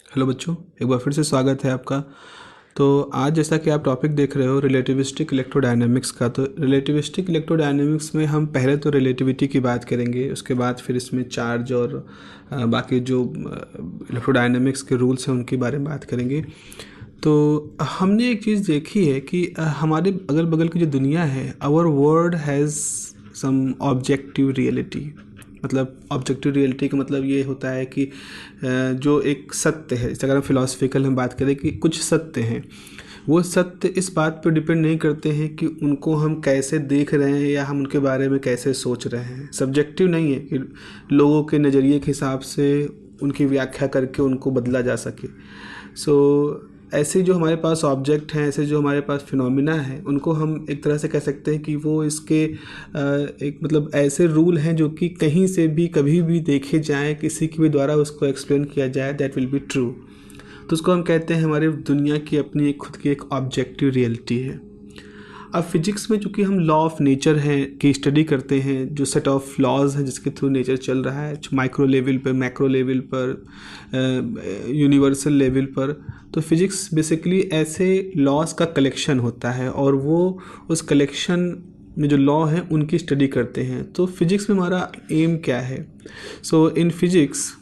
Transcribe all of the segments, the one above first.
Hello बच्चों, एक बार फिर से स्वागत है आपका। तो आज जैसा कि आप टॉपिक देख रहे हो रिलेटिविस्टिक इलेक्ट्रोडायनेमिक्स का, तो रिलेटिविस्टिक इलेक्ट्रोडायनेमिक्स में हम पहले तो रिलेटिविटी की बात करेंगे, उसके बाद फिर इसमें चार्ज और बाकी जो इलेक्ट्रोडायनेमिक्स के रूल्स हैं उनके बारे में बात करेंगे। तो हमने एक चीज़ देखी है कि हमारे अगल बगल की जो दुनिया है, our world has some objective reality. मतलब ऑब्जेक्टिव रियलिटी का मतलब ये होता है कि जो एक सत्य है, जैसे अगर हम फिलोसफिकल हम बात करें कि कुछ सत्य हैं, वो सत्य इस बात पर डिपेंड नहीं करते हैं कि उनको हम कैसे देख रहे हैं या हम उनके बारे में कैसे सोच रहे हैं। सब्जेक्टिव नहीं है कि लोगों के नज़रिए के हिसाब से उनकी व्याख्या करके उनको बदला जा सके। ऐसे जो हमारे पास ऑब्जेक्ट हैं, ऐसे जो हमारे पास फिनोमिना हैं, उनको हम एक तरह से कह सकते हैं कि वो इसके एक मतलब ऐसे रूल हैं जो कि कहीं से भी कभी भी देखे जाएं, किसी के भी द्वारा उसको एक्सप्लेन किया जाए, दैट विल बी ट्रू। तो उसको हम कहते हैं हमारे दुनिया की अपनी खुद की एक ऑब्जेक्टिव रियलिटी है। अब फिजिक्स में चूँकि हम लॉ ऑफ नेचर हैं की स्टडी करते हैं, जो सेट ऑफ लॉज हैं जिसके थ्रू नेचर चल रहा है, माइक्रो लेवल पर, मैक्रो लेवल पर, यूनिवर्सल लेवल पर। तो फिजिक्स बेसिकली ऐसे लॉज का कलेक्शन होता है और वो उस कलेक्शन में जो लॉ हैं उनकी स्टडी करते हैं। तो फिजिक्स में हमारा एम क्या है? So in physics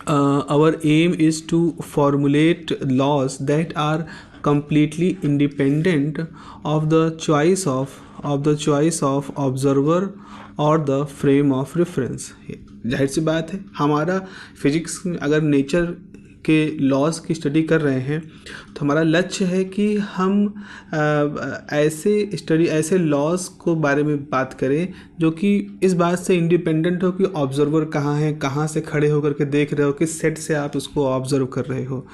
our aim is to formulate laws that are completely independent of the choice of observer or the frame of reference। जाहिर सी बात है, हमारा फिजिक्स में अगर नेचर के लॉज की स्टडी कर रहे हैं तो हमारा लक्ष्य है कि हम ऐसे लॉज को बारे में बात करें जो कि इस बात से इंडिपेंडेंट हो कि ऑब्जर्वर कहाँ है, कहाँ से खड़े होकर के देख रहे हो, किस सेट से आप उसको ऑब्जर्व कर रहे हो।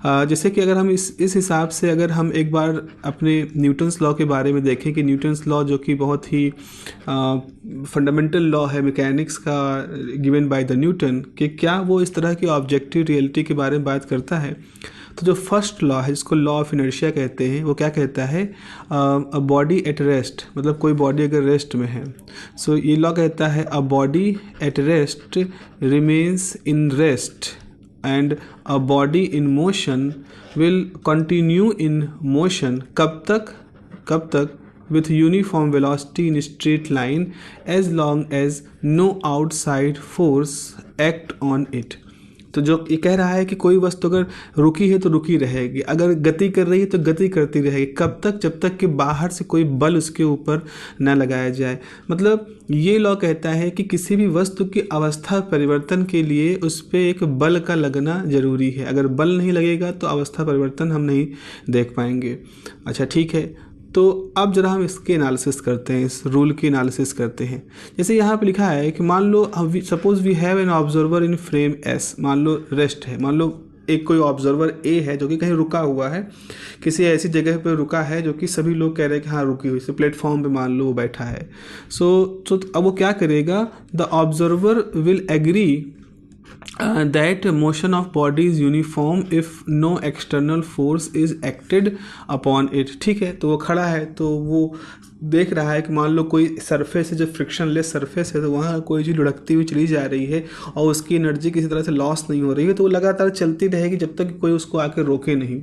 जैसे कि अगर हम इस हिसाब से अगर हम एक बार अपने न्यूटन्स लॉ के बारे में देखें कि न्यूटन्स लॉ जो कि बहुत ही फंडामेंटल लॉ है मैकेनिक्स का, गिवन बाय द न्यूटन, कि क्या वो इस तरह की ऑब्जेक्टिव रियलिटी के बारे में बात करता है। तो जो फर्स्ट लॉ है जिसको लॉ ऑफ इनर्शिया कहते हैं, वो क्या कहता है? अ बॉडी एट रेस्ट, मतलब कोई बॉडी अगर रेस्ट में है, सो ये लॉ कहता है a body at rest remains in rest and a body in motion will continue in motion. कब तक? with uniform velocity in straight line as long as no outside force act on it। तो जो ये कह रहा है कि कोई वस्तु अगर रुकी है तो रुकी रहेगी, अगर गति कर रही है तो गति करती रहेगी। कब तक? जब तक कि बाहर से कोई बल उसके ऊपर न लगाया जाए। मतलब ये लॉ कहता है कि किसी भी वस्तु की अवस्था परिवर्तन के लिए उस पर एक बल का लगना ज़रूरी है। अगर बल नहीं लगेगा तो अवस्था परिवर्तन हम नहीं देख पाएंगे। अच्छा, ठीक है। तो अब जरा हम इसके एनालिसिस करते हैं, इस रूल की एनालिसिस करते हैं। जैसे यहाँ पे लिखा है कि मान लो suppose we have an observer in frame S, मान लो रेस्ट है, मान लो एक कोई ऑब्जर्वर ए है जो कि कहीं रुका हुआ है, किसी ऐसी जगह पे रुका है जो कि सभी लोग कह रहे हैं कि हाँ रुकी हुई, से प्लेटफॉर्म पे मान लो वो बैठा है। सो अब वो क्या करेगा? The observer will agree that motion of body is uniform if no external force is acted upon it। ठीक है, तो वो खड़ा है तो वो देख रहा है कि मान लो कोई सरफेस है जो फ्रिक्शनलेस सरफेस है, तो वहाँ कोई चीज़ लुढ़कती हुई चली जा रही है और उसकी एनर्जी किसी तरह से लॉस नहीं हो रही है, तो वो लगातार चलती रहेगी जब तक कि कोई उसको आके रोके नहीं।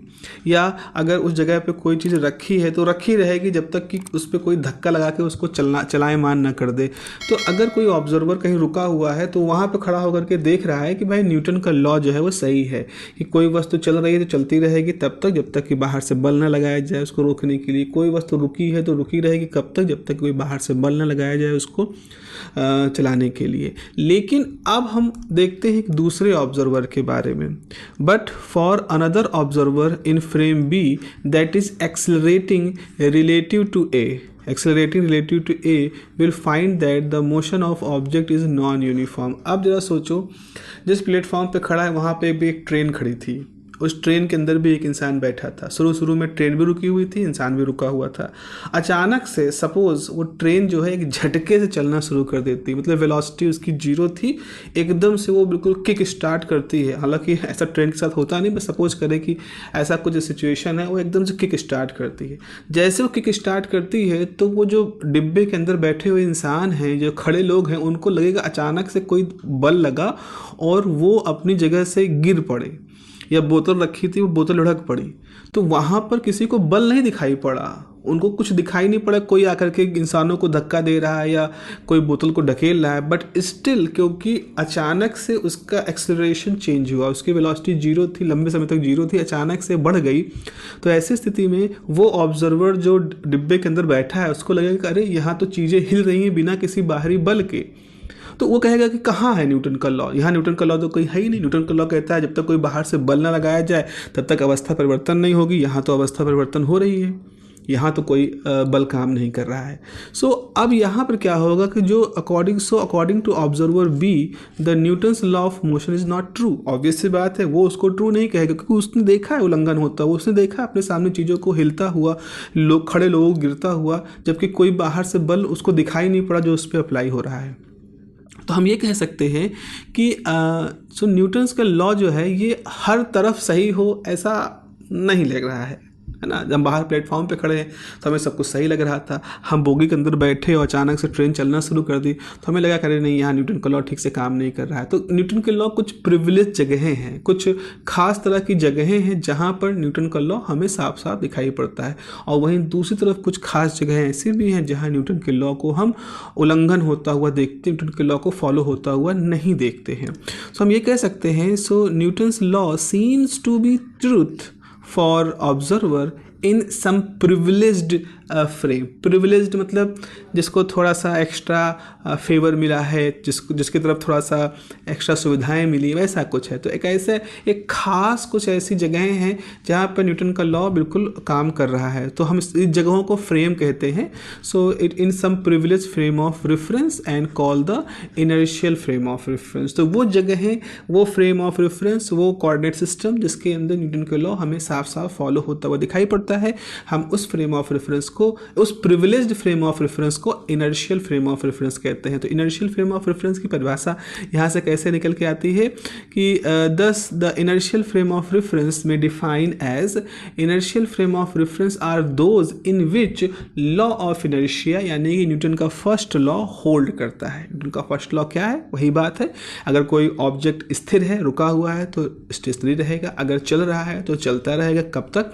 या अगर उस जगह पे कोई चीज़ रखी है तो रखी रहेगी जब तक कि उस पर कोई धक्का लगा के उसको चलाएमान ना कर दे। तो अगर कोई ऑब्जर्वर कहीं रुका हुआ है तो वहाँ पर खड़ा होकर के देख रहा है कि भाई न्यूटन का लॉ जो है वो सही है कि कोई वस्तु चल रही है तो चलती रहेगी तब तक जब तक कि बाहर से बल न लगाया जाए उसको रोकने के लिए। कोई वस्तु रुकी है तो रुकी रहेगी कब तक? जब तक कोई बाहर से बल न लगाया जाए उसको चलाने के लिए। लेकिन अब हम देखते हैं एक दूसरे ऑब्जर्वर के बारे में। But for another observer in frame B that is accelerating relative to A will find that the motion of object is non-uniform। अब जरा सोचो, जिस प्लेटफॉर्म पे खड़ा है वहाँ पे भी एक ट्रेन खड़ी थी, उस ट्रेन के अंदर भी एक इंसान बैठा था। शुरू में ट्रेन भी रुकी हुई थी, इंसान भी रुका हुआ था। अचानक से सपोज वो ट्रेन जो है एक झटके से चलना शुरू कर देती, मतलब वेलोसिटी उसकी 0 थी, एकदम से वो बिल्कुल किक स्टार्ट करती है। हालांकि ऐसा ट्रेन के साथ होता नहीं, बस सपोज करें कि ऐसा कुछ सिचुएशन है, वो एकदम से किक स्टार्ट करती है। जैसे वो किक स्टार्ट करती है तो वो जो डिब्बे के अंदर बैठे हुए इंसान हैं, जो खड़े लोग हैं, उनको लगेगा अचानक से कोई बल लगा और वो अपनी जगह से गिर पड़े। या बोतल रखी थी वो बोतल लुढ़क पड़ी, तो वहाँ पर किसी को बल नहीं दिखाई पड़ा, उनको कुछ दिखाई नहीं पड़ा कोई आकर के इंसानों को धक्का दे रहा है या कोई बोतल को ढकेल रहा है, बट स्टिल क्योंकि अचानक से उसका एक्सेलरेशन चेंज हुआ, उसकी वेलोसिटी जीरो थी, लंबे समय तक जीरो थी, अचानक से बढ़ गई, तो ऐसी स्थिति में वो ऑब्जर्वर जो डिब्बे के अंदर बैठा है उसको लगेगा कि अरे यहाँ तो चीज़ें हिल रही हैं बिना किसी बाहरी बल के, तो वो कहेगा कि कहाँ है न्यूटन का लॉ, यहाँ न्यूटन का लॉ तो कोई है ही नहीं। न्यूटन का लॉ कहता है जब तक कोई बाहर से बल ना लगाया जाए तब तक अवस्था परिवर्तन नहीं होगी, यहाँ तो अवस्था परिवर्तन हो रही है, यहाँ तो कोई बल काम नहीं कर रहा है। सो अब यहाँ पर क्या होगा कि जो according to observer B the Newton's law of motion is not true. Obvious सी बात है, वो उसको ट्रू नहीं कहेगा क्योंकि उसने देखा है उल्लंघन होता हुआ, उसने देखा अपने सामने चीज़ों को हिलता हुआ, खड़े लोगों को गिरता हुआ, जबकि कोई बाहर से बल उसको दिखाई नहीं पड़ा जो उस पर अप्लाई हो रहा है। तो हम ये कह सकते हैं कि सो न्यूटन्स का लॉ जो है ये हर तरफ सही हो ऐसा नहीं लग रहा है ना। जब बाहर प्लेटफॉर्म पे खड़े हैं तो हमें सब कुछ सही लग रहा था, हम बोगी के अंदर बैठे और अचानक से ट्रेन चलना शुरू कर दी तो हमें लगा करे नहीं यहाँ न्यूटन का लॉ ठीक से काम नहीं कर रहा है। तो न्यूटन के लॉ कुछ प्रिविलेज जगहें हैं, कुछ खास तरह की जगहें हैं जहाँ पर न्यूटन का लॉ हमें साफ साफ दिखाई पड़ता है, और वहीं दूसरी तरफ कुछ खास जगहें ऐसी भी हैं जहाँ न्यूटन के लॉ को हम उल्लंघन होता हुआ देखते, न्यूटन के लॉ को फॉलो होता हुआ नहीं देखते हैं। सो हम ये कह सकते हैं so Newton's law seems to be truth for observer in some privileged frame. Privileged मतलब जिसको थोड़ा सा एक्स्ट्रा फेवर मिला है, जिसकी तरफ थोड़ा सा एक्स्ट्रा सुविधाएं मिली, वैसा कुछ है। तो एक खास कुछ ऐसी जगहें हैं जहाँ पर न्यूटन का लॉ बिल्कुल काम कर रहा है, तो हम इस जगहों को फ्रेम कहते हैं। So it in some privilege frame of reference and call the inertial frame of reference. तो वो जगहें, वो फ्रेम ऑफ रेफरेंस, वो कोऑर्डिनेट सिस्टम जिसके अंदर न्यूटन का लॉ हमें साफ साफ फॉलो होता हुआ दिखाई पड़ता है, हम उस फ्रेम ऑफ रेफरेंस उस प्रिविलेज्ड फ्रेम ऑफ रेफरेंस को इनर्शियल फ्रेम ऑफ रेफरेंस कहते हैं। तो इनर्शियल फ्रेम ऑफ रेफरेंस की परिभाषा यहाँ से कैसे निकल के आती है कि दस the inertial frame of reference में define as inertial frame of reference are those in which law of inertia यानी कि न्यूटन का फर्स्ट लॉ होल्ड करता है। न्यूटन का फर्स्ट लॉ क्या है? वही बात है, अगर कोई ऑब्जेक्ट स्थिर है, रुका हुआ है तो स्टेशनरी रहेगा, अगर चल रहा है तो चलता रहेगा। कब तक?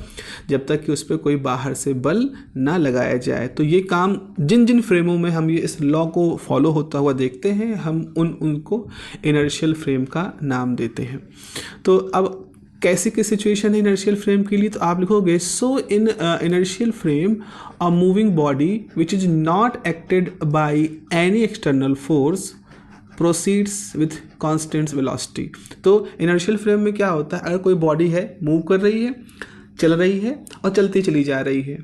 जब तक कि उस पर कोई बाहर से बल ना लगाया जाए। तो ये काम जिन जिन फ्रेमों में हम ये इस लॉ को फॉलो होता हुआ देखते हैं, हम उनको इनर्शियल फ्रेम का नाम देते हैं। तो अब कैसी की सिचुएशन है इनर्शियल फ्रेम के लिए? तो आप लिखोगे so in inertial frame a moving body which is not acted by any external force proceeds with constant velocity. तो इनर्शियल फ्रेम में क्या होता है, अगर कोई बॉडी है, मूव कर रही है, चल रही है और चलती चली जा रही है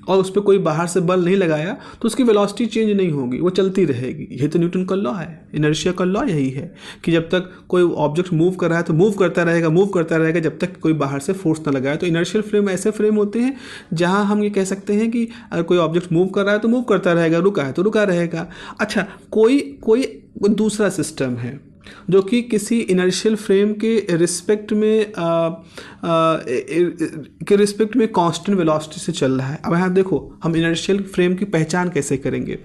और उस पर कोई बाहर से बल नहीं लगाया तो उसकी वेलोसिटी चेंज नहीं होगी, वो चलती रहेगी। यही तो न्यूटन का लॉ है, इनर्शिया का लॉ यही है कि जब तक कोई ऑब्जेक्ट मूव कर रहा है तो मूव करता रहेगा जब तक कोई बाहर से फोर्स ना लगाए। तो इनर्शियल फ्रेम ऐसे फ्रेम होते हैं जहां हम ये कह सकते हैं कि अगर कोई ऑब्जेक्ट मूव कर रहा है तो मूव करता रहेगा, रुका है तो रुका रहेगा। अच्छा, कोई दूसरा सिस्टम है जो कि किसी इनर्शियल फ्रेम के रिस्पेक्ट में कांस्टेंट वेलोसिटी से चल रहा है। अब यहाँ देखो, हम इनर्शियल फ्रेम की पहचान कैसे करेंगे?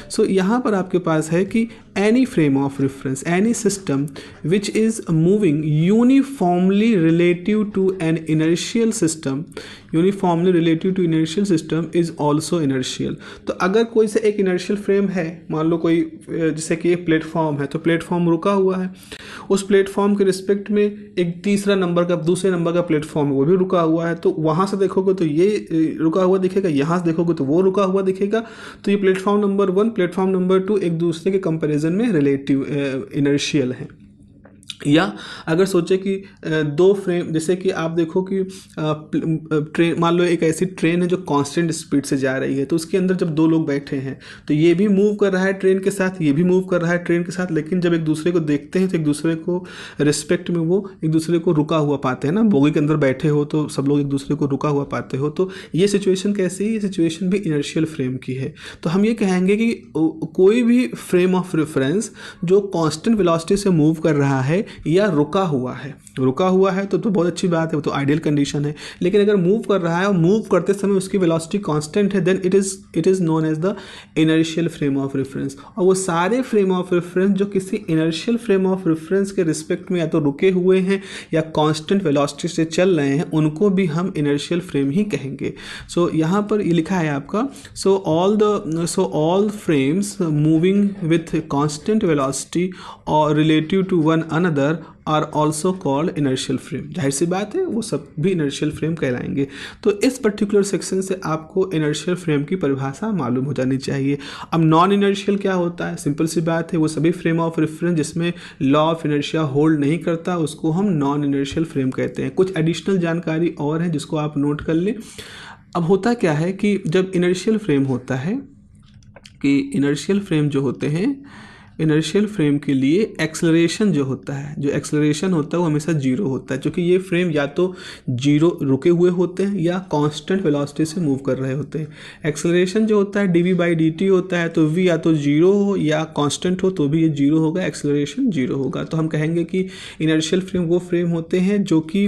सो यहाँ पर आपके पास है कि any frame of reference, any system which is moving uniformly relative to an inertial system is also inertial। तो अगर कोई से एक inertial frame है, मान लो कोई जैसे कि एक प्लेटफॉर्म है, तो प्लेटफॉर्म रुका हुआ है, उस प्लेटफॉर्म के रिस्पेक्ट में एक दूसरे नंबर का प्लेटफॉर्म है, वो भी रुका हुआ है। तो वहाँ से देखोगे तो ये रुका हुआ दिखेगा, यहाँ से देखोगे तो वो रुका हुआ दिखेगा। तो ये प्लेटफॉर्म नंबर 1, प्लेटफॉर्म नंबर 2 एक दूसरे के कंपैरिजन में रिलेटिव इनर्शियल है। या अगर सोचे कि दो फ्रेम, जैसे कि आप देखो कि ट्रेन, मान लो एक ऐसी ट्रेन है जो कांस्टेंट स्पीड से जा रही है, तो उसके अंदर जब दो लोग बैठे हैं तो ये भी मूव कर रहा है ट्रेन के साथ, ये भी मूव कर रहा है ट्रेन के साथ, लेकिन जब एक दूसरे को देखते हैं तो एक दूसरे को रिस्पेक्ट में वो एक दूसरे को रुका हुआ पाते हैं ना। बोगी के अंदर बैठे हो तो सब लोग एक दूसरे को रुका हुआ पाते हो। तो ये सिचुएशन कैसी है? ये सिचुएशन भी इनर्शियल फ्रेम की है। तो हम ये कहेंगे कि कोई भी फ्रेम ऑफ रेफरेंस जो कांस्टेंट वेलोसिटी से मूव कर रहा है या रुका हुआ है। रुका हुआ है तो बहुत अच्छी बात है, वो तो आइडियल कंडीशन है। लेकिन अगर मूव कर रहा है और मूव करते समय उसकी वेलोसिटी कांस्टेंट है, then it is known as the inertial frame of reference. और वो सारे फ्रेम ऑफ रेफरेंस जो किसी इनर्शियल फ्रेम ऑफ रेफरेंस के रिस्पेक्ट में या तो रुके हुए हैं या कांस्टेंट वेलोसिटी से चल रहे हैं, उनको भी हम इनर्शियल फ्रेम ही कहेंगे। सो यहाँ पर ये लिखा है आपका, so all frames moving with constant velocity और relative to one another are also called inertial frame. जाहिर सी बात है वो सब भी इनर्शियल फ्रेम कहलाएंगे। तो इस पर्टिकुलर सेक्शन से आपको इनर्शियल फ्रेम की परिभाषा मालूम हो जानी चाहिए। अब नॉन इनर्शियल क्या होता है? सिंपल सी बात है, वो सभी फ्रेम ऑफ रेफरेंस जिसमें लॉ ऑफ इनर्शिया होल्ड नहीं करता उसको हम नॉन इनर्शियल फ्रेम कहते हैं। कुछ एडिशनल जानकारी और है जिसको आप नोट कर लें। अब होता क्या है कि जब इनर्शियल फ्रेम होता है, कि इनर्शियल फ्रेम जो होते हैं, इनर्शियल फ्रेम के लिए एक्सेलरेशन जो होता है, जो एक्सेलरेशन होता है वो हमेशा जीरो होता है, क्योंकि ये फ्रेम या तो जीरो रुके हुए होते हैं या कांस्टेंट वेलोसिटी से मूव कर रहे होते हैं। एक्सेलरेशन जो होता है dv/dt होता है, तो v या तो जीरो हो या कांस्टेंट हो तो भी ये जीरो होगा, एक्सेलरेशन जीरो होगा। तो हम कहेंगे कि इनर्शियल फ्रेम वो फ्रेम होते हैं जो कि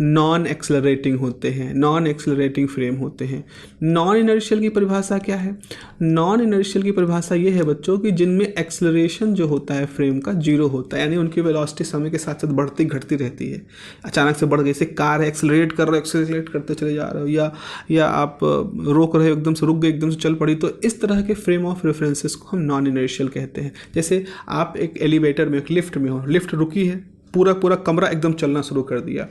नॉन एक्सेलरेटिंग होते हैं, नॉन एक्सेलरेटिंग फ्रेम होते हैं। नॉन इनर्शियल की परिभाषा क्या है? नॉन इनर्शियल की परिभाषा ये है बच्चों कि जिनमें एक्सेलरेशन जो होता है फ्रेम का जीरो होता है, यानी उनकी वेलोसिटी समय के साथ साथ बढ़ती घटती रहती है। अचानक से बढ़ गई, जैसे कार है, एक्सेलरेट कर रहे हो, एक्सेलरेट करते चले जा रहे हो, या आप रोक रहे हो, एकदम से रुक गए, एकदम से चल पड़ी, तो इस तरह के फ्रेम ऑफ रेफरेंसेस को हम नॉन इनर्शियल कहते हैं। जैसे आप एक एलिवेटर में, एक लिफ्ट में हो, लिफ्ट रुकी है, पूरा कमरा एकदम चलना शुरू कर दिया,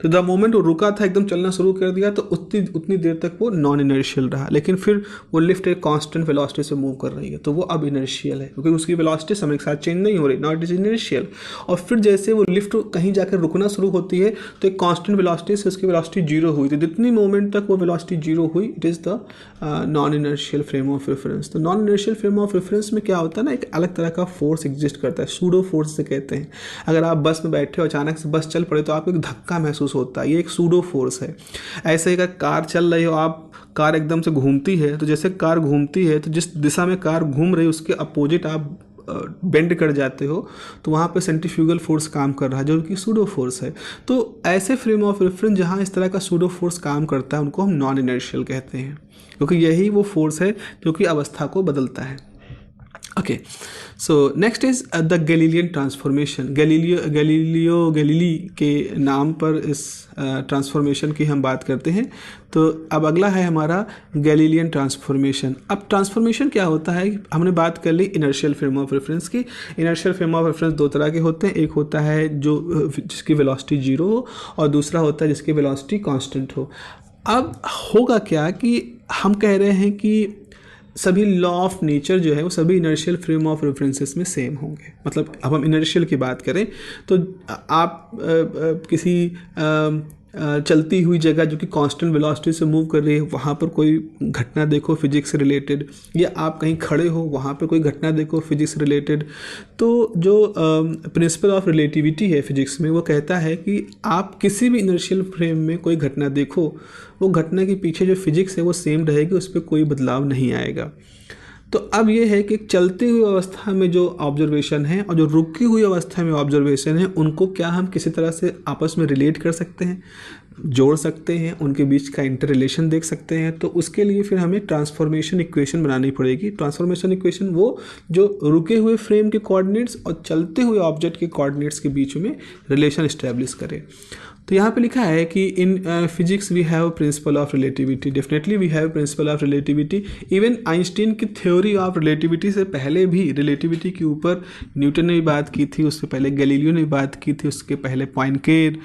तो द मोमेंट वो रुका था एकदम चलना शुरू कर दिया, तो उतनी देर तक वो नॉन इनर्शियल रहा। लेकिन फिर वो लिफ्ट एक कांस्टेंट वेलोसिटी से मूव कर रही है, तो वो अब इनर्शियल है, क्योंकि उसकी वेलोसिटी समय के साथ चेंज नहीं हो रही, नॉट इट इज इनर्शियल। और फिर जैसे वो लिफ्ट कहीं जाकर रुकना शुरू होती है, तो एक कांस्टेंट वेलोसिटी से उसकी वेलोसिटी जीरो हुई, तो जितनी मोमेंट तक वो वेलोसिटी जीरो हुई, it is the non inertial frame of reference. तो non inertial frame of reference में क्या होता है ना, एक अलग तरह का फोर्स एग्जिस्ट करता है, सूडो फोर्स से कहते हैं। अगर आप बस बैठे हो, अचानक से बस चल पड़े, तो आपको एक धक्का महसूस होता है, ये एक सूडो फोर्स है। ऐसे ही अगर कार चल रही हो, आप कार एकदम से घूमती है, तो जैसे कार घूमती है तो जिस दिशा में कार घूम रही है उसके अपोजिट आप बेंड कर जाते हो, तो वहाँ पे सेंट्रीफ्यूगल फोर्स काम कर रहा है, जो कि सूडो फोर्स है। तो ऐसे फ्रेम ऑफ रेफरेंस जहाँ इस तरह का सूडो फोर्स काम करता है, उनको हम नॉन इनर्शियल कहते हैं, क्योंकि यही वो फोर्स है जो कि अवस्था को बदलता है। Okay, so next is the Galilean transformation. Galilei के नाम पर इस ट्रांसफॉर्मेशन की हम बात करते हैं। तो अब अगला है हमारा गैलीलियन ट्रांसफॉर्मेशन। अब ट्रांसफॉर्मेशन क्या होता है, हमने बात कर ली इनर्शियल फ्रेम ऑफ रेफरेंस की। इनर्शियल फ्रेम ऑफ रेफरेंस दो तरह के होते हैं, एक होता है जिसकी वेलोसिटी जीरो हो, और दूसरा होता है जिसकी वेलोसिटी कांस्टेंट हो। अब होगा क्या कि हम कह रहे हैं कि सभी लॉ ऑफ नेचर जो है वो सभी इनर्शियल फ्रेम ऑफ रेफरेंसेस में सेम होंगे। मतलब अब हम इनर्शियल की बात करें तो आप किसी चलती हुई जगह जो कि कांस्टेंट वेलोसिटी से मूव कर रही है, वहाँ पर कोई घटना देखो फिजिक्स से रिलेटेड, या आप कहीं खड़े हो वहाँ पर कोई घटना देखो फिजिक्स से रिलेटेड, तो जो प्रिंसिपल ऑफ रिलेटिविटी है फिजिक्स में, वो कहता है कि आप किसी भी इनर्शियल फ्रेम में कोई घटना देखो, वो घटना के पीछे जो फिजिक्स है वो सेम रहेगी, उस पर कोई बदलाव नहीं आएगा। तो अब ये है कि चलती हुई अवस्था में जो ऑब्जर्वेशन है और जो रुकी हुई अवस्था में ऑब्जर्वेशन है, उनको क्या हम किसी तरह से आपस में रिलेट कर सकते हैं, जोड़ सकते हैं, उनके बीच का इंटर रिलेशन देख सकते हैं। तो उसके लिए फिर हमें ट्रांसफॉर्मेशन इक्वेशन बनानी पड़ेगी। ट्रांसफॉर्मेशन इक्वेशन वो जो रुके हुए फ्रेम के कोऑर्डिनेट्स और चलते हुए ऑब्जेक्ट के कोऑर्डिनेट्स के बीच में रिलेशन इस्टेब्लिश करे। तो यहाँ पे लिखा है कि in physics we have principle of relativity, definitely we have principle of relativity. Even Einstein की थ्योरी ऑफ रिलेटिविटी से पहले भी रिलेटिविटी के ऊपर न्यूटन ने भी बात की थी, उससे पहले गैलीलियो ने बात की थी, उसके पहले पॉइनकेर,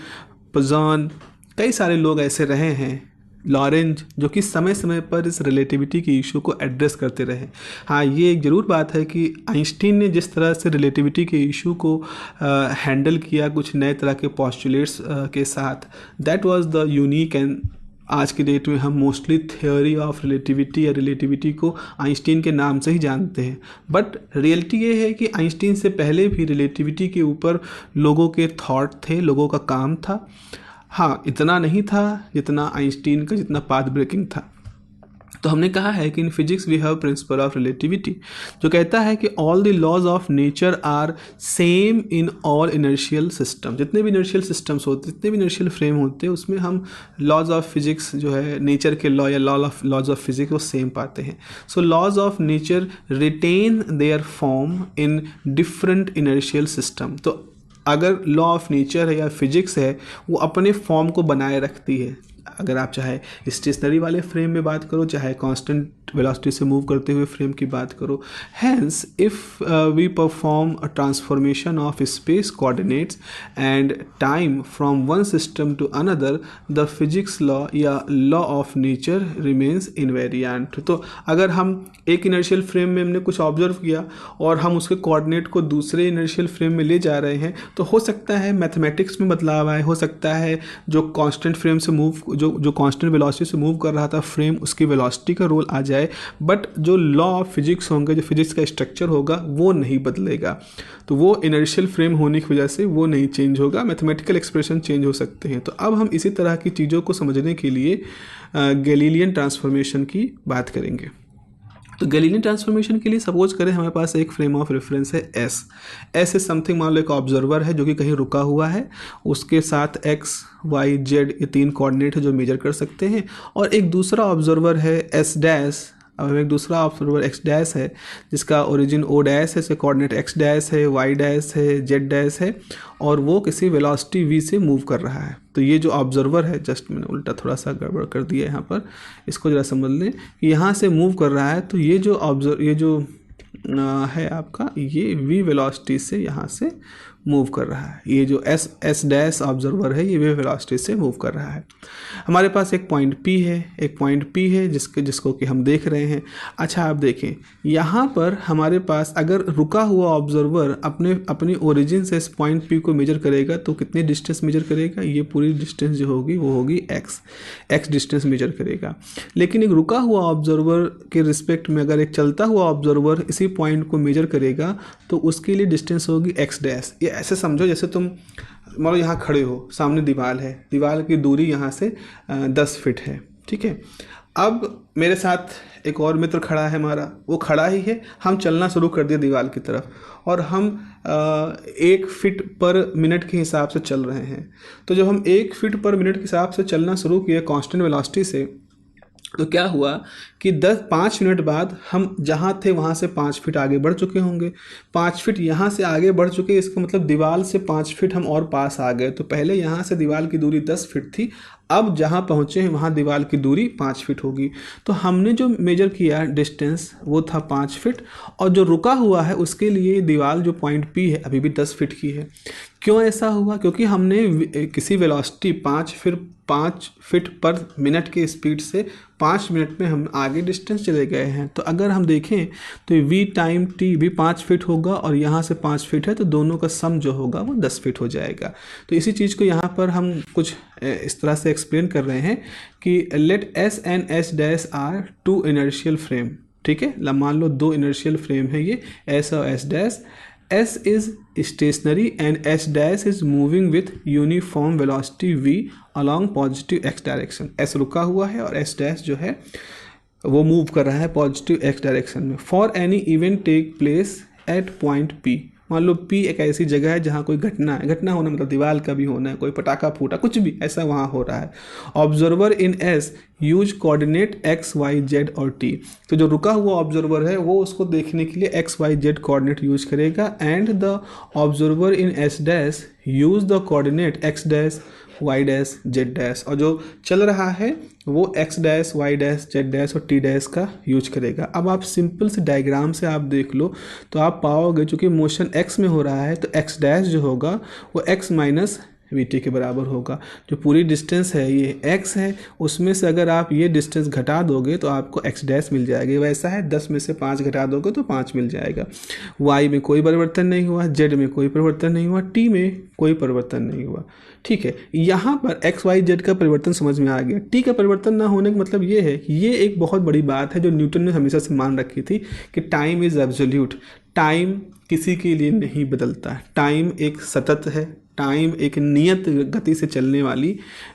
पजॉन, कई सारे लोग ऐसे रहे हैं, लॉरेंज, जो कि समय समय पर इस रिलेटिविटी के इशू को एड्रेस करते रहे। हाँ, ये एक ज़रूर बात है कि आइंस्टीन ने जिस तरह से रिलेटिविटी के इशू को हैंडल किया कुछ नए तरह के पॉस्टुलेट्स के साथ, that was the unique. And आज के डेट में हम मोस्टली थ्योरी ऑफ रिलेटिविटी या रिलेटिविटी को आइंस्टीन के नाम से ही जानते हैं। बट रियलिटी ये है कि आइंस्टीन से पहले भी रिलेटिविटी के ऊपर लोगों के थॉट थे, लोगों का काम था। हाँ, इतना नहीं था जितना आइंस्टीन का, जितना पाथ ब्रेकिंग था। तो हमने कहा है कि in physics we have principle of relativity, जो कहता है कि all the laws of nature are same in all inertial system. जितने भी इनर्शियल सिस्टम्स होते हैं, जितने भी इनर्शियल फ्रेम होते हैं, उसमें हम लॉज ऑफ फिजिक्स जो है, नेचर के लॉ या लॉज ऑफ फिजिक्स, वो सेम पाते हैं। So laws of nature retain their form in different inertial system. तो अगर लॉ ऑफ नेचर है या फिजिक्स है, वो अपने फॉर्म को बनाए रखती है। अगर आप चाहे स्टेशनरी वाले फ्रेम में बात करो, चाहे कांस्टेंट वेलोसिटी से मूव करते हुए फ्रेम की बात करो। Hence if we perform a transformation of space coordinates and time from one system to another, the physics law या law of nature remains invariant. तो अगर हम एक इनर्शियल फ्रेम में हमने कुछ ऑब्जर्व किया और हम उसके कोऑर्डिनेट को दूसरे इनर्शियल फ्रेम में ले जा रहे हैं, तो हो सकता है मैथमेटिक्स में बदलाव आए, हो सकता है जो कांस्टेंट फ्रेम से मूव जो कांस्टेंट वेलोसिटी से मूव कर रहा था फ्रेम, उसकी वेलोसिटी का रोल आ जाए, बट जो लॉ ऑफ फिजिक्स होंगे, जो फिजिक्स का स्ट्रक्चर होगा, वो नहीं बदलेगा। तो वो इनर्शियल फ्रेम होने की वजह से वो नहीं चेंज होगा, मैथमेटिकल एक्सप्रेशन चेंज हो सकते हैं। तो अब हम इसी तरह की चीज़ों को समझने के लिए गैलीलियन ट्रांसफॉर्मेशन की बात करेंगे। तो गैलीलियन ट्रांसफॉर्मेशन के लिए सपोज करें हमारे पास एक फ्रेम ऑफ रेफरेंस है एस इज समथिंग, मान लो एक ऑब्जर्वर है जो कि कहीं रुका हुआ है, उसके साथ एक्स वाई जेड ये 3 कोऑर्डिनेट है जो मेजर कर सकते हैं, और एक दूसरा ऑब्जर्वर है एस डैश। अब हमें एक दूसरा ऑब्जर्वर एक्स डैश है जिसका ओरिजिन ओ डैश है, से कोऑर्डिनेट एक्स डैश है, वाई डैश है, जेड डैश है, और वो किसी वेलोसिटी वी से मूव कर रहा है। तो ये जो ऑब्जर्वर है, जस्ट मैंने उल्टा थोड़ा सा गड़बड़ कर दिया है यहाँ पर, इसको जरा समझ लें कि यहाँ से मूव कर रहा है, तो ये जो है आपका, ये वी वेलोसिटी से यहाँ से मूव कर रहा है। ये जो एस डैश ऑब्जर्वर है, ये वे वेलोसिटी से मूव कर रहा है। हमारे पास एक पॉइंट P है जिसको कि हम देख रहे हैं। अच्छा आप देखें, यहाँ पर हमारे पास अगर रुका हुआ ऑब्जर्वर अपनी ओरिजिन से इस पॉइंट P को मेजर करेगा, तो कितनी डिस्टेंस मेजर करेगा? ये पूरी डिस्टेंस जो होगी वो होगी एक्स डिस्टेंस मेजर करेगा। लेकिन एक रुका हुआ ऑब्जर्वर के रिस्पेक्ट में अगर एक चलता हुआ ऑब्जर्वर इसी पॉइंट को मेजर करेगा, तो उसके लिए डिस्टेंस होगी एक्स डैश। ये ऐसे समझो जैसे तुम मान लो यहाँ खड़े हो, सामने दीवार है, दीवार की दूरी यहाँ से 10 फीट है, ठीक है। अब मेरे साथ एक और मित्र खड़ा है हमारा, वो खड़ा ही है, हम चलना शुरू कर दिया दीवार की तरफ, और हम 1 फीट पर मिनट के हिसाब से चल रहे हैं। तो जब हम 1 फीट पर मिनट के हिसाब से चलना शुरू किए कांस्टेंट वेलोसिटी से, तो क्या हुआ कि 5 मिनट बाद हम जहाँ थे वहाँ से 5 फीट आगे बढ़ चुके होंगे। 5 फीट यहाँ से आगे बढ़ चुके, इसका मतलब दीवार से 5 फीट हम और पास आ गए। तो पहले यहाँ से दीवार की दूरी 10 फीट थी, अब जहाँ पहुँचे हैं वहाँ दीवार की दूरी 5 फीट होगी। तो हमने जो मेजर किया डिस्टेंस वो था 5 फीट, और जो रुका हुआ है उसके लिए दीवार जो पॉइंट P है अभी भी 10 फीट की है। क्यों ऐसा हुआ? क्योंकि हमने किसी वेलोसिटी 5 फीट पर मिनट के स्पीड से 5 मिनट में हम आगे डिस्टेंस चले गए हैं। तो अगर हम देखें तो v टाइम t भी 5 फीट होगा, और यहाँ से 5 फीट है, तो दोनों का सम जो होगा वो 10 फीट हो जाएगा। तो इसी चीज़ को यहाँ पर हम कुछ इस तरह से एक्सप्लेन कर रहे हैं कि let S and S dash are 2 inertial frame, ठीक है। मान लो 2 इनर्शियल फ्रेम है ये S और S dash. S is stationary and S dash is moving with uniform velocity v along positive x direction। S रुका हुआ है और S dash जो है वो मूव कर रहा है पॉजिटिव x डायरेक्शन में। For any event take place at point P। मान लो P एक ऐसी जगह है जहाँ कोई घटना होना, मतलब दीवार का भी होना है, कोई पटाखा फूटा, कुछ भी ऐसा वहाँ हो रहा है। Observer in S use coordinate x, y, z और t। तो जो रुका हुआ ऑब्जर्वर है वो उसको देखने के लिए x, y, z coordinate use करेगा। And the observer in S dash use the coordinate x dash, y dash, z dash, और जो चल रहा है वो x dash, y dash, z dash और t डैश का यूज करेगा। अब आप सिंपल से डायग्राम से आप देख लो तो आप पाओगे चूँकि मोशन x में हो रहा है तो x डैश जो होगा वो x माइनस vt के बराबर होगा। जो पूरी डिस्टेंस है ये x है, उसमें से अगर आप ये डिस्टेंस घटा दोगे तो आपको x डैश मिल जाएगी। वैसा है 10 में से 5 घटा दोगे तो 5 मिल जाएगा। y में कोई परिवर्तन नहीं हुआ, z में कोई परिवर्तन नहीं हुआ, t में कोई परिवर्तन नहीं हुआ, ठीक है। यहाँ पर x, y, z का परिवर्तन समझ में आ गया। t का परिवर्तन ना होने का मतलब ये है कि ये एक बहुत बड़ी बात है जो न्यूटन ने हमेशा से मान रखी थी कि टाइम इज़ एब्सोल्यूट। टाइम किसी के लिए नहीं बदलता, टाइम एक सतत है, टाइम एक नियत गति से चलने वाली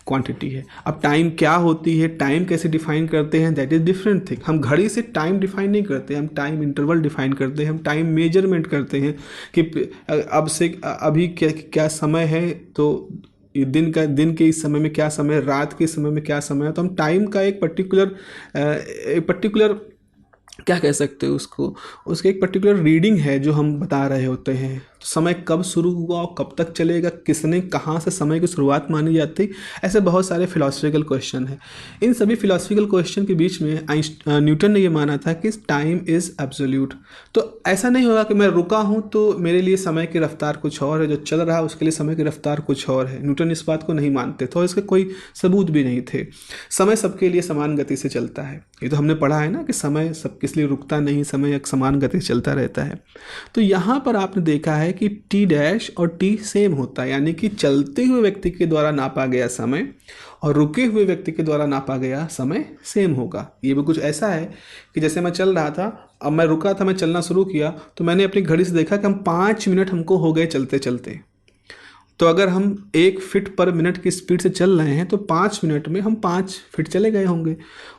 क्वांटिटी है। अब टाइम क्या होती है, टाइम कैसे डिफाइन करते हैं, दैट इज़ डिफरेंट थिंग। हम घड़ी से टाइम डिफाइन नहीं करते, हम टाइम इंटरवल डिफाइन करते हैं, हम टाइम मेजरमेंट करते हैं कि अब से अभी क्या समय है, तो दिन के इस समय में क्या समय है, रात के समय में क्या समय है। तो हम टाइम का एक पर्टिकुलर क्या कह सकते हो उसको, उसके एक पर्टिकुलर रीडिंग है जो हम बता रहे होते हैं। तो समय कब शुरू हुआ और कब तक चलेगा, किसने कहाँ से समय की शुरुआत मानी जाती, ऐसे बहुत सारे फिलोसफिकल क्वेश्चन हैं। इन सभी फिलोसफिकल क्वेश्चन के बीच में न्यूटन ने ये माना था कि टाइम इज़ एब्सोल्यूट। तो ऐसा नहीं होगा कि मैं रुका हूँ तो मेरे लिए समय की रफ्तार कुछ और है, जो चल रहा है उसके लिए समय की रफ्तार कुछ और है। न्यूटन इस बात को नहीं मानते थे और इसके कोई सबूत भी नहीं थे। समय सबके लिए समान गति से चलता है, ये तो हमने पढ़ा है ना कि समय सबके लिए रुकता नहीं, समय एक समान गति से चलता रहता है। तो यहाँ पर आपने देखा है कि टी डैश और टी सेम होता है, यानी कि चलते हुए व्यक्ति के द्वारा नापा गया समय और रुके हुए व्यक्ति के द्वारा नापा गया समय सेम होगा। ये भी कुछ ऐसा है कि जैसे मैं चल रहा था, अब मैं रुका था, मैं चलना शुरू किया तो मैंने अपनी घड़ी से देखा कि हम 5 मिनट हमको हो गए चलते चलते। तो अगर हम 1 फीट पर मिनट की स्पीड से चल रहे हैं तो 5 मिनट में हम 5 फीट चले गए होंगे।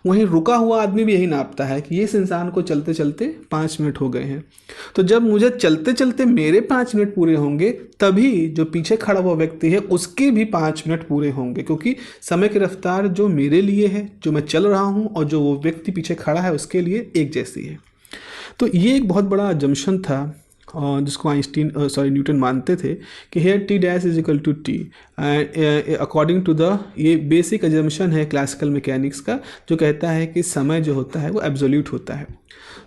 वहीं रुका हुआ आदमी भी यही नापता है कि इस इंसान को चलते चलते 5 मिनट हो गए हैं। तो जब मुझे चलते चलते मेरे 5 मिनट पूरे होंगे, तभी जो पीछे खड़ा हुआ व्यक्ति है उसके भी 5 मिनट पूरे होंगे, क्योंकि समय की रफ्तार जो मेरे लिए है, जो मैं चल रहा हूँ, और जो वो व्यक्ति पीछे खड़ा है उसके लिए एक जैसी है। तो ये एक बहुत बड़ा जंक्शन था जिसको न्यूटन मानते थे कि here T dash is equal to T, according to the, ये बेसिक अजम्पशन है क्लासिकल मैकेनिक्स का, जो कहता है कि समय जो होता है वो एब्सोल्यूट होता है।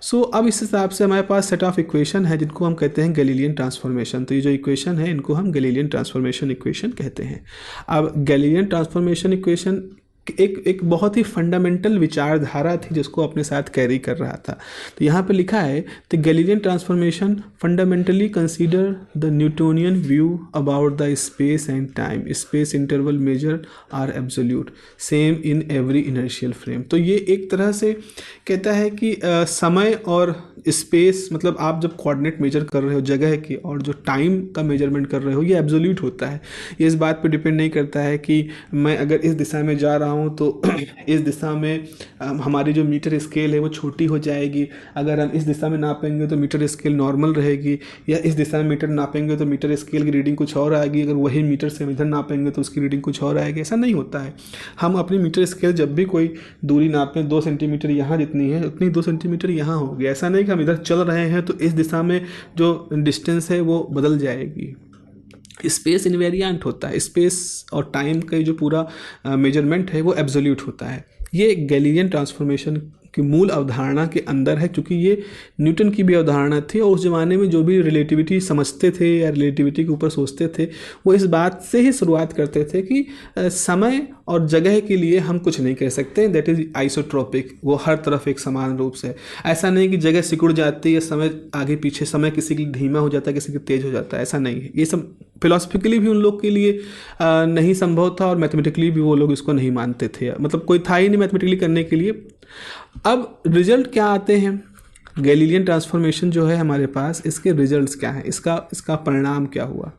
सो अब इस हिसाब से हमारे पास सेट ऑफ इक्वेशन है जिनको हम कहते हैं गैलीलियन ट्रांसफॉर्मेशन। तो ये जो इक्वेशन है इनको हम गैलीलियन ट्रांसफॉर्मेशन इक्वेशन कहते हैं। अब गैलीलियन ट्रांसफॉर्मेशन इक्वेशन एक बहुत ही फंडामेंटल विचारधारा थी जिसको अपने साथ कैरी कर रहा था। तो यहाँ पे लिखा है the Galilean transformation fundamentally consider the Newtonian view about the space and time, space interval measure are absolute same in every inertial frame. तो ये एक तरह से कहता है कि समय और स्पेस, मतलब आप जब कोऑर्डिनेट मेजर कर रहे हो जगह की, और जो टाइम का मेजरमेंट कर रहे हो, ये एब्सोल्यूट होता है। ये इस बात पे डिपेंड नहीं करता है कि मैं अगर इस दिशा में जा रहा हूँ तो इस दिशा में हमारी जो मीटर स्केल है वो छोटी हो जाएगी, अगर हम इस दिशा में नापेंगे तो मीटर स्केल नॉर्मल रहेगी, या इस दिशा में मीटर नापेंगे तो मीटर स्केल की रीडिंग कुछ और आएगी, अगर वही मीटर से इधर नापेंगे तो उसकी रीडिंग कुछ और आएगी। ऐसा नहीं होता है। हम अपनी मीटर स्केल जब भी कोई दूरी नापें, 2 सेंटीमीटर यहाँ जितनी है उतनी 2 सेंटीमीटर यहाँ होगी। ऐसा नहीं कि हम इधर चल रहे हैं तो इस दिशा में जो डिस्टेंस है वो बदल जाएगी। स्पेस इनवेरिएंट होता है, स्पेस और टाइम का जो पूरा मेजरमेंट है वो एब्सोल्यूट होता है। ये गैलीलियन ट्रांसफॉर्मेशन की मूल अवधारणा के अंदर है, क्योंकि ये न्यूटन की भी अवधारणा थी और उस ज़माने में जो भी रिलेटिविटी समझते थे या रिलेटिविटी के ऊपर सोचते थे वो इस बात से ही शुरुआत करते थे कि समय और जगह के लिए हम कुछ नहीं कह सकते, दैट इज़ आइसोट्रोपिक, वो हर तरफ एक समान रूप से। ऐसा नहीं कि जगह सिकुड़ जाती है, समय आगे पीछे, समय किसी की धीमा हो जाता है किसी की तेज़ हो जाता है, ऐसा नहीं है। ये सब फिलोसफिकली भी उन लोग के लिए नहीं संभव था और मैथमेटिकली भी वो लोग इसको नहीं मानते थे, मतलब कोई था ही नहीं मैथमेटिकली करने के लिए। अब रिजल्ट क्या आते हैं, गैलीलियन ट्रांसफॉर्मेशन जो है हमारे पास, इसके रिजल्ट्स क्या हैं, इसका परिणाम क्या हुआ।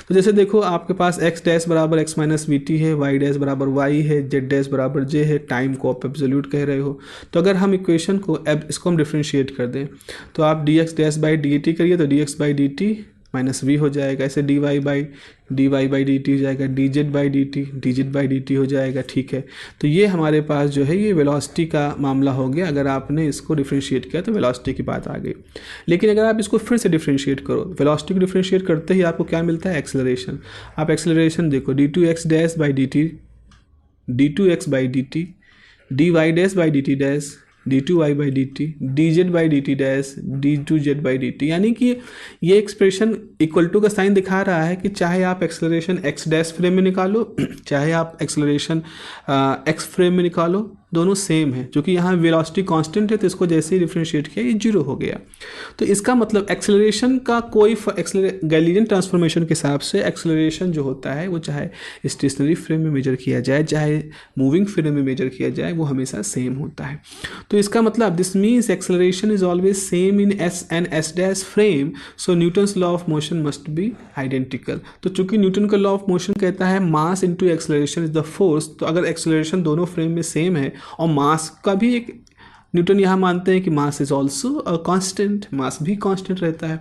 तो जैसे देखो आपके पास x डैश बराबर x माइनस वी टी है, y डैश बराबर y है, z डैश बराबर j है, टाइम को आप एब्सोल्यूट कह रहे हो। तो अगर हम इक्वेशन को इसको हम डिफ्रेंशिएट कर दें तो आप dx dash by D T करिए तो dx by D T minus V हो जाएगा, ऐसे dy बाई डी टी हो जाएगा, dz बाई डी टी हो जाएगा। ठीक है, तो ये हमारे पास जो है ये वेलोसिटी का मामला हो गया। अगर आपने इसको डिफ्रेंशिएट किया तो वेलोसिटी की बात आ गई। लेकिन अगर आप इसको फिर से डिफ्रेंशिएट करो, वेलोसिटी को डिफ्रेंशिएट करते ही आपको क्या मिलता है, एक्सेलरेशन। आप एक्सेलरेशन देखो, d2x dash by D T, d2x by D T, dy dash by D T dash, d2y by D T, dz by D T dash, d2z by D T. यानी कि ये एक्सप्रेशन इक्वल टू का sign दिखा रहा है कि चाहे आप एक्सेलरेशन x डैश फ्रेम में निकालो, चाहे आप एक्सेलरेशन x फ्रेम में निकालो, दोनों सेम है, क्योंकि यहाँ वेलोसिटी कांस्टेंट है तो इसको जैसे ही डिफरेंशिएट किया ये जीरो हो गया। तो इसका मतलब एक्सेलरेशन का कोई गैलीलियन ट्रांसफॉर्मेशन के हिसाब से एक्सेलरेशन जो होता है वो चाहे स्टेशनरी फ्रेम में मेजर किया जाए चाहे मूविंग फ्रेम में मेजर किया जाए वो हमेशा सेम होता है। तो इसका मतलब this means acceleration is always same in S and S dash frame, so Newton's law of motion must be identical. तो चूंकि न्यूटन का लॉ ऑफ मोशन कहता है mass into acceleration is the force, तो अगर एक्सेलरेशन दोनों frame में same है और मास का भी एक न्यूटन यहाँ मानते हैं कि mass is also a constant, mass भी कांस्टेंट रहता है।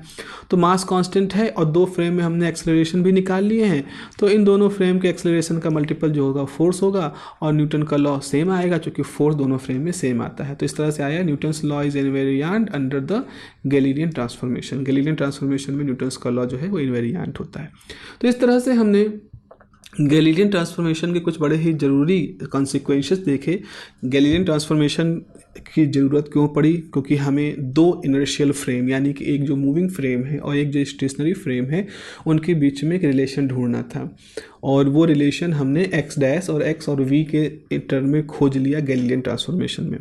तो मास कांस्टेंट है और दो फ्रेम में हमने एक्सेलरेशन भी निकाल लिए हैं, तो इन दोनों फ्रेम के एक्सेलरेशन का मल्टीपल जो होगा फोर्स होगा और न्यूटन का लॉ सेम आएगा क्योंकि फोर्स दोनों फ्रेम में सेम आता है। तो इस तरह से आया Newton's law is invariant under the Galilean transformation. Galilean transformation में न्यूटन्स का लॉ जो है वो इनवेरिएंट होता है। तो इस तरह से हमने गैलीलियन ट्रांसफॉर्मेशन के कुछ बड़े ही ज़रूरी कॉन्सिक्वेंसेस देखे। गैलीलियन ट्रांसफॉर्मेशन की ज़रूरत क्यों पड़ी, क्योंकि हमें दो इनर्शियल फ्रेम यानी कि एक जो मूविंग फ्रेम है और एक जो स्टेशनरी फ्रेम है उनके बीच में एक रिलेशन ढूंढना था, और वो रिलेशन हमने एक्स डैश और एक्स और वी के टर्म में खोज लिया गैलीलियन ट्रांसफॉर्मेशन में।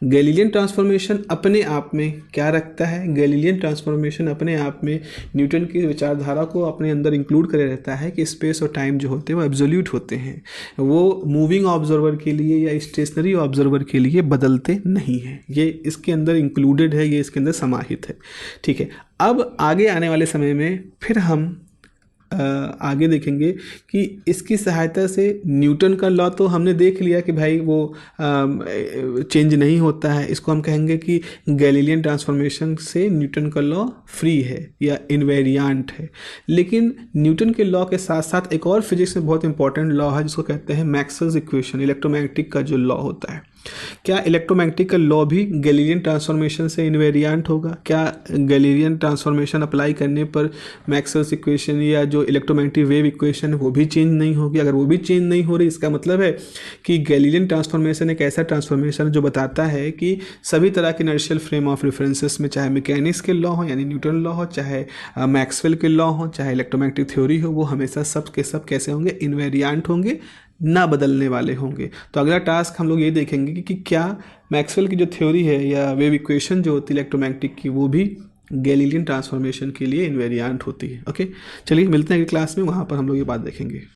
गैलीलियन ट्रांसफॉर्मेशन अपने आप में क्या रखता है, गैलीलियन ट्रांसफॉर्मेशन अपने आप में न्यूटन की विचारधारा को अपने अंदर इंक्लूड करे रहता है कि स्पेस और टाइम जो होते हैं वो एब्सोल्यूट होते हैं, वो मूविंग ऑब्जर्वर के लिए या स्टेशनरी ऑब्जर्वर के लिए बदलते नहीं है। ये इसके अंदर इंक्लूडेड है, ये इसके अंदर समाहित है। ठीक है, अब आगे आने वाले समय में फिर हम आगे देखेंगे कि इसकी सहायता से न्यूटन का लॉ तो हमने देख लिया कि भाई वो चेंज नहीं होता है, इसको हम कहेंगे कि गैलीलियन ट्रांसफॉर्मेशन से न्यूटन का लॉ फ्री है या इनवेरिएंट है। लेकिन न्यूटन के लॉ के साथ साथ एक और फिजिक्स में बहुत इंपॉर्टेंट लॉ है जिसको कहते हैं मैक्सवेल्स इक्वेशन, इलेक्ट्रोमैग्नेटिक का जो लॉ होता है। क्या इलेक्ट्रोमैग्नेटिक का लॉ भी गैलीलियन ट्रांसफॉर्मेशन से इनवेरिएंट होगा? क्या गैलीलियन ट्रांसफॉर्मेशन अप्लाई करने पर मैक्सवेल्स इक्वेशन या जो इलेक्ट्रोमैग्नेटिक वेव इक्वेशन है वो भी चेंज नहीं होगी? अगर वो भी चेंज नहीं हो रही, इसका मतलब है कि गैलीलियन ट्रांसफॉर्मेशन एक ऐसा ट्रांसफॉर्मेशन जो बताता है कि सभी तरह के इनर्शियल फ्रेम ऑफ रेफरेंसेस में, चाहे मैकेनिक्स के लॉ हो यानी न्यूटन लॉ हो, चाहे मैक्सवेल के लॉ हो, चाहे इलेक्ट्रोमैग्नेटिक थ्योरी हो, वो हमेशा सब के सब कैसे होंगे? इनवेरिएंट होंगे, ना बदलने वाले होंगे। तो अगला टास्क हम लोग ये देखेंगे कि क्या मैक्सवेल की जो थ्योरी है या वेव इक्वेशन जो होती है इलेक्ट्रोमैग्नेटिक की वो भी गैलीलियन ट्रांसफॉर्मेशन के लिए इनवेरिएंट होती है। ओके, चलिए मिलते हैं अगली क्लास में, वहाँ पर हम लोग ये बात देखेंगे।